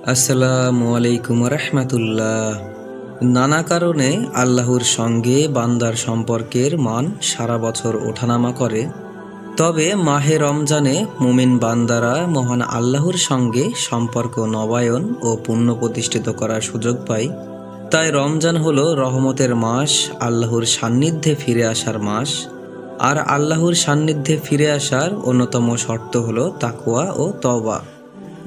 আসসালামু আলাইকুম রহমতুল্লাহ। নানা কারণে আল্লাহর সঙ্গে বান্দার সম্পর্কের মান সারা বছর ওঠানামা করে, তবে মাহে রমজানে মুমিন বান্দারা মহান আল্লাহর সঙ্গে সম্পর্ক নবায়ন ও পুণ্য প্রতিষ্ঠিত করার সুযোগ পায়। তাই রমজান হলো রহমতের মাস, আল্লাহর সান্নিধ্যে ফিরে আসার মাস। আর আল্লাহর সান্নিধ্যে ফিরে আসার অন্যতম শর্ত হলো তাকওয়া ও তওবা।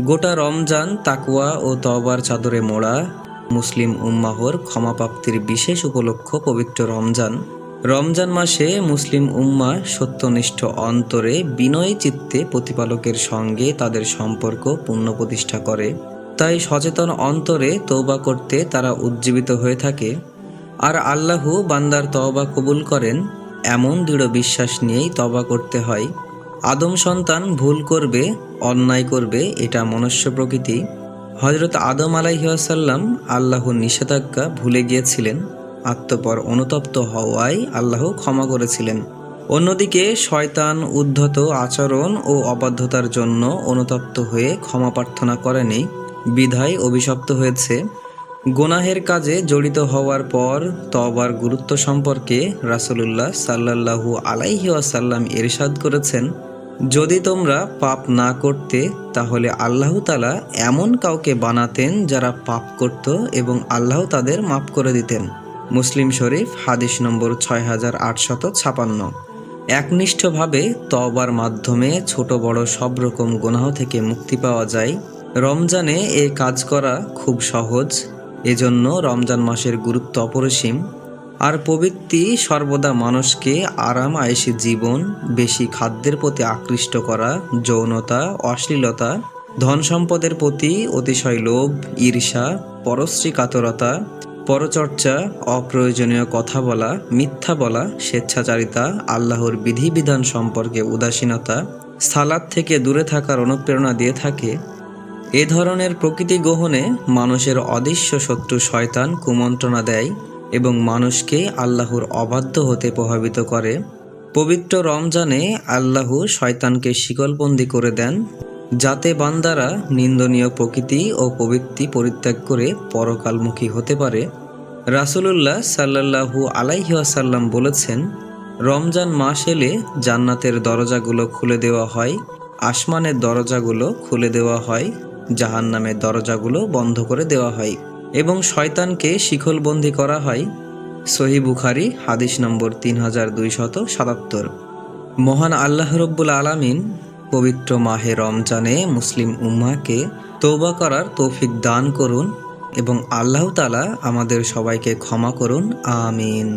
গোটা রমজান তাকওয়া ও তওবার চাদরে মোড়া। মুসলিম উম্মাহর ক্ষমাপ্রাপ্তির বিশেষ উপলক্ষ পবিত্র রমজান। রমজান মাসে মুসলিম উম্মাহ সত্যনিষ্ঠ অন্তরে বিনয়ী চিত্তে প্রতিপালকের সঙ্গে তাদের সম্পর্ক পুনঃপ্রতিষ্ঠা করে। তাই সচেতন অন্তরে তওবা করতে তারা উজ্জীবিত হয়ে থাকে। আর আল্লাহ বান্দার তওবা কবুল করেন, এমন দৃঢ় বিশ্বাস নিয়েই তওবা করতে হয়। আদম সন্তান ভুল করবে, অন্যায় করবে, এটা মনুষ্য প্রকৃতি। হযরত আদম আলাইহিসসালাম আল্লাহর নিষেধাজ্ঞা ভুলে গিয়েছিলেন, অতঃপর অনুতপ্ত হওয়ায় আল্লাহ ক্ষমা করেছিলেন। অন্যদিকে শয়তান উদ্ধত আচরণ ও অবাধ্যতার জন্য অনুতপ্ত হয়ে ক্ষমা প্রার্থনা করেনি, বিধায় অভিশপ্ত হয়েছে। গুনাহের কাজে জড়িত হওয়ার পর তওবার গুরুত্ব সম্পর্কে রাসূলুল্লাহ সাল্লাল্লাহু আলাইহি ওয়াসাল্লাম ইরশাদ করেছেন, যদি তোমরা পাপ না করতে তাহলে আল্লাহ তাআলা এমন কাউকে বানাতেন যারা পাপ করত এবং আল্লাহ তাদের মাফ করে দিতেন। মুসলিম শরীফ হাদিস নম্বর 6856। একনিষ্ঠভাবে তওবার মাধ্যমে ছোট বড় সব রকম গুনাহ থেকে মুক্তি পাওয়া যায়। রমজানে এ কাজ করা খুব সহজ, এজন্য রমজান মাসের গুরুত্ব অপরিসীম। আর প্রবৃত্তি সর্বদা মানুষকে আরাম আয়েশি জীবন, বেশি খাদ্যের প্রতি আকৃষ্ট করা, যৌনতা, অশ্লীলতা, ধন সম্পদের প্রতি অতিশয় লোভ, ঈর্ষা, পরশ্রী কাতরতা, পরচর্চা, অপ্রয়োজনীয় কথা বলা, মিথ্যা বলা, স্বেচ্ছাচারিতা, আল্লাহর বিধিবিধান সম্পর্কে উদাসীনতা, সালাত থেকে দূরে থাকার অনুপ্রেরণা দিয়ে থাকে। এ ধরনের প্রকৃতি গ্রহণে মানুষের অদৃশ্য শত্রু শয়তান কুমন্ত্রণা দেয় এবং মানুষকে আল্লাহর অবাধ্য হতে প্রভাবিত করে। পবিত্র রমজানে আল্লাহ শয়তানকে শিকলবন্দি করে দেন, যাতে বান্দারা নিন্দনীয় প্রকৃতি ও প্রবৃত্তি পরিত্যাগ করে পরকালমুখী হতে পারে। রাসূলুল্লাহ সাল্লাল্লাহু আলাইহি ওয়াসাল্লাম বলেছেন, রমজান মাস এলে জান্নাতের দরজাগুলো খুলে দেওয়া হয়, আসমানের দরজাগুলো খুলে দেওয়া হয়, জাহান্নামের দরজাগুলো বন্ধ করে দেওয়া হয় এবং শয়তানকে শিকলবন্দি করা হয়। সহিহ বুখারী হাদিস নম্বর 3277। মহান আল্লাহ রব্বুল আলামিন পবিত্র মাহে রমজানে মুসলিম উম্মাহকে তওবা করার তৌফিক দান করুন এবং আল্লাহ তাআলা আমাদের সবাইকে ক্ষমা করুন। আমিন।